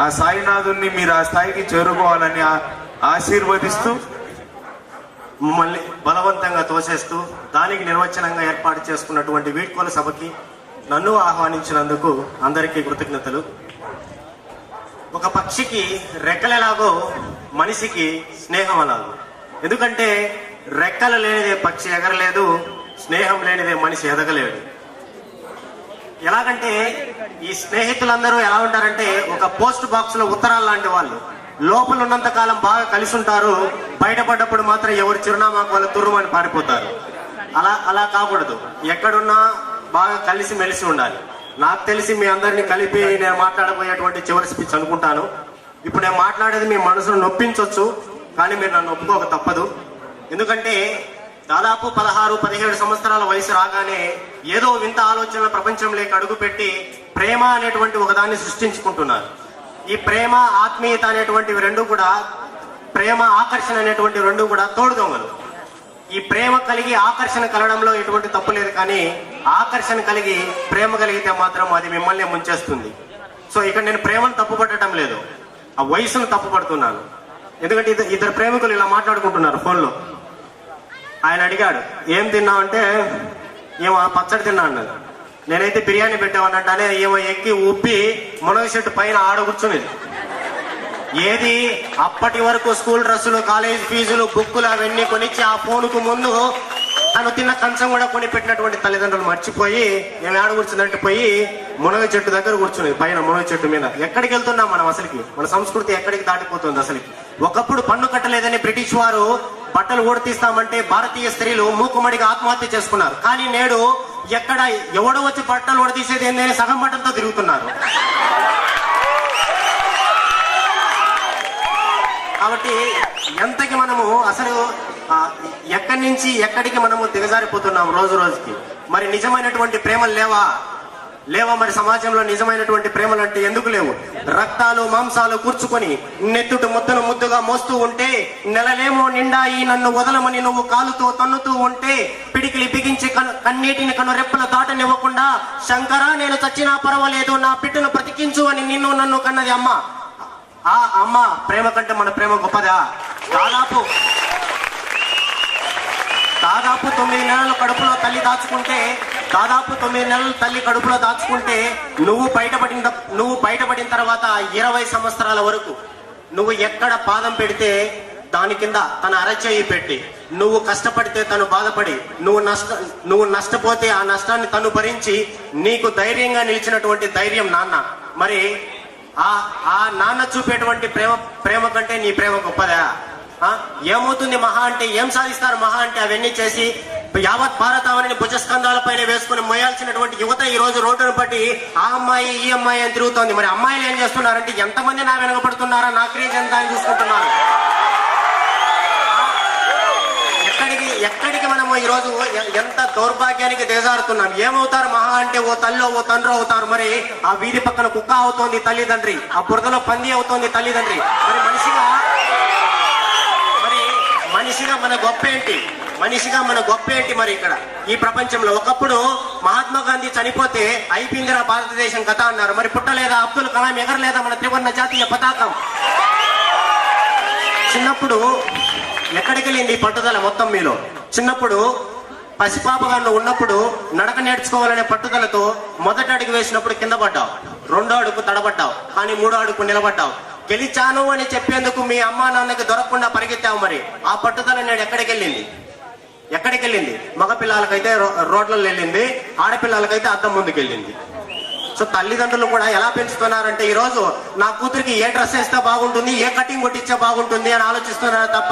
ఆ సాయినాథుని మీరు ఆ స్థాయికి చేరుకోవాలని ఆశీర్వదిస్తూ మమ్మల్ని బలవంతంగా తోసేస్తూ దానికి నిర్వచనంగా ఏర్పాటు చేసుకున్నటువంటి వీడ్కోల సభకి నన్ను ఆహ్వానించినందుకు అందరికీ కృతజ్ఞతలు. ఒక పక్షికి రెక్కలెలాగో మనిషికి స్నేహం అలాగో. ఎందుకంటే రెక్కలు లేనిదే పక్షి ఎగరలేదు, స్నేహం లేనిదే మనిషి ఎదగలేడు. ఎలాగంటే ఈ స్నేహితులందరూ ఎలా ఉంటారంటే ఒక పోస్ట్ బాక్స్ లో ఉత్తరాలు లాంటి వాళ్ళు. లోపల ఉన్నంత కాలం బాగా కలిసి ఉంటారు, బయటపడ్డప్పుడు మాత్రం ఎవరు చిరునామాకు వాళ్ళు తుర్రుమని పారిపోతారు. అలా కాకూడదు. ఎక్కడున్నా బాగా కలిసి మెలిసి ఉండాలి. నాకు తెలిసి మీ అందరినీ కలిపి నేను మాట్లాడబోయేటువంటి చివరి స్పీచ్ అనుకుంటాను. ఇప్పుడు నేను మాట్లాడేది మీ మనసును నొప్పించవచ్చు, కానీ మీరు నన్ను ఒప్పుకోక తప్పదు. ఎందుకంటే దాదాపు 16-17 సంవత్సరాల వయసు రాగానే ఏదో వింత ఆలోచనల ప్రపంచంలోకి అడుగుపెట్టి ప్రేమ అనేటువంటి ఒకదాన్ని సృష్టించుకుంటున్నారు. ఈ ప్రేమ, ఆత్మీయత అనేటువంటివి రెండు కూడా, ప్రేమ, ఆకర్షణ అనేటువంటి రెండు కూడా తోడు దొంగలు. ఈ ప్రేమ కలిగి ఆకర్షణ కలగడంలో ఎటువంటి తప్పు లేదు, కానీ ఆకర్షణ కలిగి ప్రేమ కలిగితే మాత్రం అది మిమ్మల్ని ముంచేస్తుంది. సో ఇక్కడ నేను ప్రేమను తప్పుపట్టడం లేదు, ఆ వయసును తప్పుపడుతున్నాను. ఎందుకంటే ఇద్దరు ప్రేమికులు ఇలా మాట్లాడుకుంటున్నారు ఫోన్లో. ఆయన అడిగాడు, ఏం తిన్నావంటే ఏమో పచ్చడి తిన్నా అన్నది. నేనైతే బిర్యానీ పెట్టామన్నట్టానే ఏమో ఎక్కి ఉప్పి మునగ చెట్టు పైన ఆడ కూర్చునేది. ఏది అప్పటి వరకు స్కూల్ డ్రెస్సులు, కాలేజ్ ఫీజులు, బుక్కులు అవన్నీ కొనిచ్చి ఆ ఫోన్కు ముందు తను తిన్న కంచం కూడా కొని పెట్టినటువంటి తల్లిదండ్రులు మర్చిపోయి మేము ఆడ కూర్చుందంటే పోయి మునగ చెట్టు దగ్గర కూర్చునేది, పైన మునగ చెట్టు మీద. ఎక్కడికి వెళ్తున్నాం మనం అసలుకి? మన సంస్కృతి ఎక్కడికి దాటిపోతుంది అసలుకి? ఒకప్పుడు పన్ను కట్టలేదని బ్రిటిష్ వారు బట్టలు ఊడతీస్తామంటే భారతీయ స్త్రీలు మూకుమ్మడిగా ఆత్మహత్య చేసుకున్నారు. కానీ నేడు ఎక్కడ ఎవడో వచ్చి బట్టలు ఊడతీసేది ఏందని సగం బట్టలతో తిరుగుతున్నారు. కాబట్టి ఎంతకి మనము అసలు ఎక్కడి నుంచి ఎక్కడికి మనము దిగజారిపోతున్నాం రోజు రోజుకి. మరి నిజమైనటువంటి ప్రేమలు లేవా మరి సమాజంలో? నిజమైనటువంటి ప్రేమలు అంటే ఎందుకు లేవు? రక్తాలు మాంసాలు కూర్చుకొని నెత్తుటి ముద్దను ముద్దుగా మోస్తూ ఉంటే, నెలలేమో నిండాయి నన్ను వదలమని నువ్వు కాలుతో తన్నుతూ ఉంటే, పిడికిలి బిగించి కన్నీటిని రెప్పల దాటనివ్వకుండా శంకరా నేను చచ్చినా పర్వాలేదు నా బిడ్డను బ్రతికించు అని నిన్ను నన్ను కన్నది అమ్మ. ఆ అమ్మ ప్రేమ కంటే మన ప్రేమ గొప్పదా? దాదాపు 9 నెలలు కడుపులో తల్లి దాచుకుంటే, దాదాపు 9 నెలలు తల్లి కడుపులో దాచుకుంటే నువ్వు బయటపడిన తర్వాత 20 సంవత్సరాల వరకు నువ్వు ఎక్కడ పాదం పెడితే దాని కింద తన అరచేయి పెట్టి, నువ్వు కష్టపడితే తను బాధపడి, నువ్వు నష్టపోతే ఆ నష్టాన్ని తను భరించి నీకు ధైర్యంగా నిలిచినటువంటి ధైర్యం నాన్న. మరి ఆ నాన్న చూపేటువంటి ప్రేమ కంటే నీ ప్రేమ గొప్పదా? ఏమవుతుంది మహా అంటే? ఏం సాధిస్తారు మహా అంటే? అవన్నీ చేసి యావత్ భారతావనిని భుజస్కంధాలపైన వేసుకుని మోయాల్సినటువంటి యువత ఈ రోజు రోడ్డును బట్టి ఆ అమ్మాయి ఈ అమ్మాయి అని తిరుగుతోంది. మరి అమ్మాయిలు ఏం చేస్తున్నారంటే ఎంతమంది నా వెనకపడుతున్నారా, నా క్రేజ్ ఎంత అని చూసుకుంటున్నారు. ఎక్కడికి మనము ఈ రోజు ఎంత దౌర్భాగ్యానికి దిగజారుతున్నాం. ఏమవుతారు మహా అంటే? ఓ తల్లో ఓ తండ్రి అవుతారు. మరి ఆ వీధి పక్కన కుక్క అవుతోంది తల్లిదండ్రి, ఆ బురదలో పంది అవుతోంది తల్లిదండ్రి. మరి మనిషిగా మన గొప్ప ఏంటి? మరి ఇక్కడ ఈ ప్రపంచంలో ఒకప్పుడు మహాత్మా గాంధీ చనిపోతే అయిపోయిందిరా భారతదేశం కథ అన్నారు. మరి పుట్టలేదా అబ్దుల్ కలాం? ఎగరలేదా మన త్రివర్ణ జాతీయ పతాకం? చిన్నప్పుడు ఎక్కడికి వెళ్ళింది పట్టుదల మొత్తం మీలో? చిన్నప్పుడు పసిపాపగా ఉన్నప్పుడు నడక నేర్చుకోవాలనే పట్టుదలతో మొదటి అడుగు వేసినప్పుడు కింద పడ్డావు, 2వ అడుగు తడబడ్డావు, కానీ 3వ అడుగు నిలబడ్డావు. గెలిచాను అని చెప్పేందుకు మీ అమ్మా నాన్నకి దొరకకుండా పరిగెత్తావు. మరి ఆ పట్టుదల నేడు ఎక్కడికి వెళ్ళింది? మగపిల్లలకైతే రోడ్లలో వెళ్ళింది, ఆడపిల్లలకైతే అద్దం ముందుకు వెళ్ళింది. సో తల్లిదండ్రులు కూడా ఎలా పెంచుతున్నారంటే ఈ రోజు నా కూతురికి ఏ డ్రెస్ వేస్తే బాగుంటుంది, ఏ కటింగ్ కొట్టించే బాగుంటుంది అని ఆలోచిస్తున్నారు తప్ప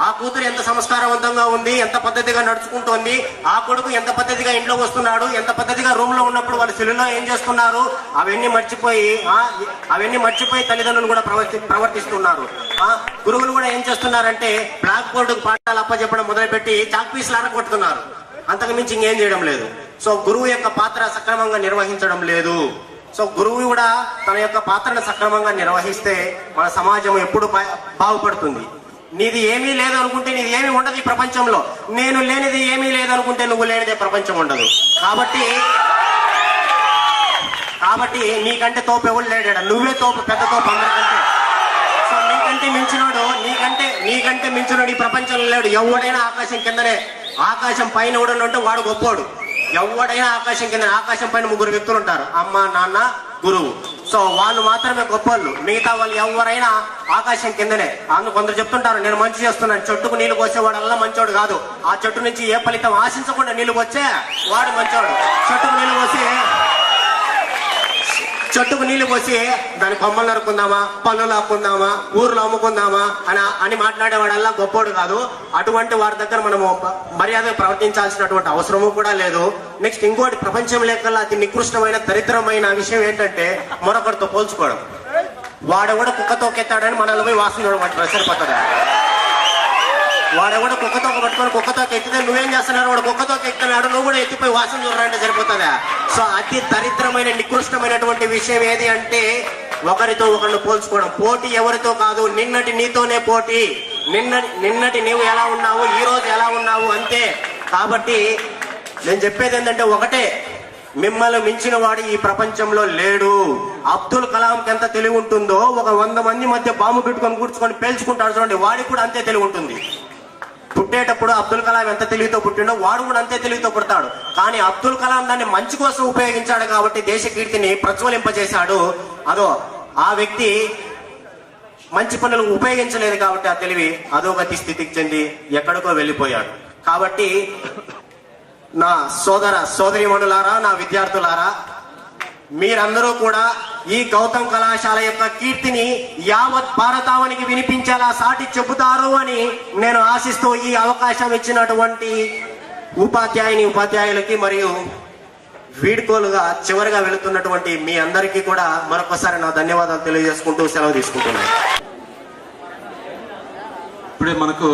ఆ కూతురు ఎంత సంస్కారవంతంగా ఉంది, ఎంత పద్ధతిగా నడుచుకుంటోంది, ఆ కొడుకు ఎంత పద్ధతిగా ఇంట్లో వస్తున్నాడు, ఎంత పద్ధతిగా రూమ్ లో ఉన్నప్పుడు వాళ్ళ సెల్లులో ఏం చేస్తున్నారు, అవన్నీ మర్చిపోయి తల్లిదండ్రులు కూడా ప్రవర్తిస్తున్నారు. గురువులు కూడా ఏం చేస్తున్నారంటే బ్లాక్ బోర్డుకు పాఠాలు అప్పచెప్పడం మొదలుపెట్టి చాక్ పీస్లు అరగొట్టుతున్నారు. అంతకు మించి ఇంకేం చేయడం లేదు. సో గురువు యొక్క పాత్ర సక్రమంగా నిర్వహించడం లేదు. సో గురువు కూడా తన యొక్క పాత్రను సక్రమంగా నిర్వహిస్తే మన సమాజం ఎప్పుడు బాగుపడుతుంది. నీది ఏమీ లేదు అనుకుంటే నీది ఏమీ ఉండదు ఈ ప్రపంచంలో. నేను లేనిది ఏమీ లేదనుకుంటే నువ్వు లేనిదే ప్రపంచం ఉండదు. కాబట్టి కాబట్టి నీకంటే తోపు ఎవరు లేడా, నువ్వే తోపు, పెద్ద తోపు అందరికంటే. సో నీకంటే మించినోడు ఈ ప్రపంచంలో లేడు. ఎవడైనా ఆకాశం కిందనే, ఆకాశం పైన ఎవడనంటే వాడు గొప్పోడు. ఎవడైనా ఆకాశం కింద, ఆకాశం పైన 3 వ్యక్తులు ఉంటారు, అమ్మ, నాన్న, గురువు. సో వాళ్ళు మాత్రమే గొప్పవాళ్ళు. మిగతా వాళ్ళు ఎవరైనా ఆకాశం కిందనే. అందుకు కొందరు చెప్తుంటారు, నేను మంచి చేస్తున్నాను, చెట్టుకు నీళ్లు పోసేవాడల్లా మంచోడు కాదు. ఆ చెట్టు నుంచి ఏ ఫలితం ఆశించకుండా నీళ్లు పోసే వాడు మంచోడు. చెట్టుకు నీళ్లు పోసి దాని కొమ్మలు నరుకుందామా, పళ్ళు లాక్కుందామా, ఊర్లో అమ్ముకుందామా అని మాట్లాడేవాడల్లా గొప్పోడు కాదు. అటువంటి వారి దగ్గర మనము మర్యాద ప్రవర్తించాల్సినటువంటి అవసరము కూడా లేదు. నెక్స్ట్ ఇంకోటి, ప్రపంచం లేకల్లా అతి నికృష్టమైన దరిద్రమైన విషయం ఏంటంటే మరొకరితో పోల్చుకోవడం. వాడెవడ కుక్కతో కెత్తాడని మనల్ని పోయి వాసన చూడమంటారు, సరిపోతుందా? వాడెవడ కుక్కతో పట్టుకొని కుక్కతో ఎక్కితే నువ్వేం చేస్తున్నారు, వాడు కుక్కతో ఎక్కుతున్నాడు, నువ్వు కూడా ఎత్తిపోయి వాసన చూడాలంటే సరిపోతుందా? సో అతి దరిద్రమైన నికృష్టమైనటువంటి విషయం ఏది అంటే ఒకరితో ఒకరిని పోల్చుకోవడం. పోటీ ఎవరితో కాదు, నిన్నటి నీతోనే పోటీ. నిన్నటి నీవు ఎలా ఉన్నావు, ఈ రోజు ఎలా ఉన్నావు, అంతే. కాబట్టి నేను చెప్పేది ఏంటంటే ఒకటే, మిమ్మల్ని మించిన వాడు ఈ ప్రపంచంలో లేడు. అబ్దుల్ కలాంకి ఎంత తెలివి ఉంటుందో, ఒక 100 మంది మధ్య బాంబు పెట్టుకొని కూర్చుకొని పేల్చుకుంటాడు చూడండి, వాడికి కూడా అంతే తెలివి ఉంటుంది. పుట్టేటప్పుడు అబ్దుల్ కలాం ఎంత తెలివితో పుట్టిండో వాడు కూడా అంతే తెలివితో పుడతాడు. కానీ అబ్దుల్ కలాం దాన్ని మంచి కోసం ఉపయోగించాడు కాబట్టి దేశ కీర్తిని ప్రజ్వలింపజేశాడు. ఆ వ్యక్తి మంచి పనులు ఉపయోగించలేదు కాబట్టి ఆ తెలివి అధోగతి స్థితికి చెంది ఎక్కడికో వెళ్ళిపోయాడు. కాబట్టి నా సోదరీమణులారా, నా విద్యార్థులారా, మీరందరూ కూడా ఈ గౌతమ్ కళాశాల యొక్క కీర్తిని యావత్ భారతావనికి వినిపించేలా సాటి చెబుతారు అని నేను ఆశిస్తూ ఈ అవకాశం ఇచ్చినటువంటి ఉపాధ్యాయులకి మరియు వీడ్కోలుగా చివరిగా వెళుతున్నటువంటి మీ అందరికీ కూడా మరొకసారి నా ధన్యవాదాలు తెలియజేసుకుంటూ సెలవు తీసుకుంటున్నాను. ఇప్పుడే మనకు